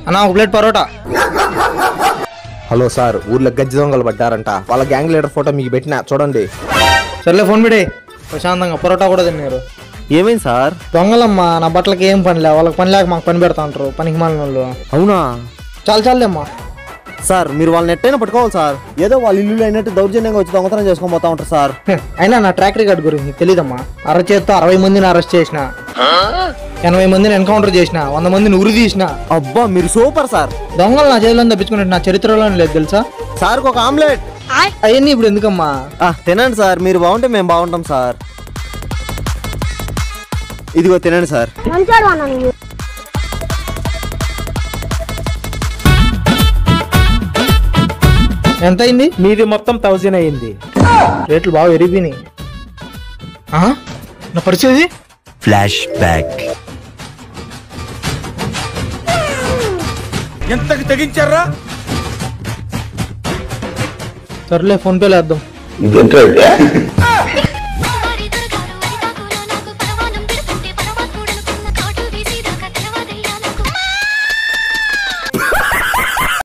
అన్నా ఒక plate parotta. Hello sir, ఊర్లో గజ్జి దొంగలు పడ్డారంట. వాళ్ళ గ్యాంగ్ లీడర్ ఫోటో మీకు పెట్టినా చూడండి. సర్లే ఫోన్ పెడే. ప్రశాంతంగా పరోటా కూడా తిన్నారు. ఏమైంది సార్? దొంగలమ్మా, నా బట్టలకి ఏం పనిలే, వాళ్ళకి పని లేక మాకు పని పెడతా ఉంటారు పనికి మాలిన వాళ్ళు. అవునా? చాలేమ్మా సార్, మీరు వాళ్ళని ఎట్టైనా పట్టుకోవాలి సార్. ఏదో వాళ్ళ ఇల్లు అయినట్టు దౌర్జన్యంగా వచ్చి దొంగతనం చేసుకొని పోతా ఉంటారు సార్. అయినా నా ట్రాక్ రికార్డ్ గురించి తెలీదమ్మా. అరచేత్తో 60 మందిని అరెస్ట్ చేసిన, 80 మందిని ఎన్కౌంటర్ చేసిన, 100 మందిని ఉరి తీసిన. అబ్బా, మీరు సూపర్ సార్. దొంగలు నా చేతిలో తప్పించుకున్నట్టు నా చరిత్రలోనే లేదు తెలుసా? సార్కి ఒక ఆమ్లెట్. అవన్నీ ఇప్పుడు ఎందుకమ్మా? తినండి సార్, మీరు బాగుంటే మేము బాగుంటాం సార్. ఇదిగో తినండి సార్. ఎంత అయింది? మీది మొత్తం 1000 అయింది. రేట్లు బాగా ఎరిగిపోయినాయి. నా పరిస్థితి ఫ్లాష్ బ్యాక్. ఎంతకి తెగించారా? సర్లే ఫోన్ పేలో వేద్దాం.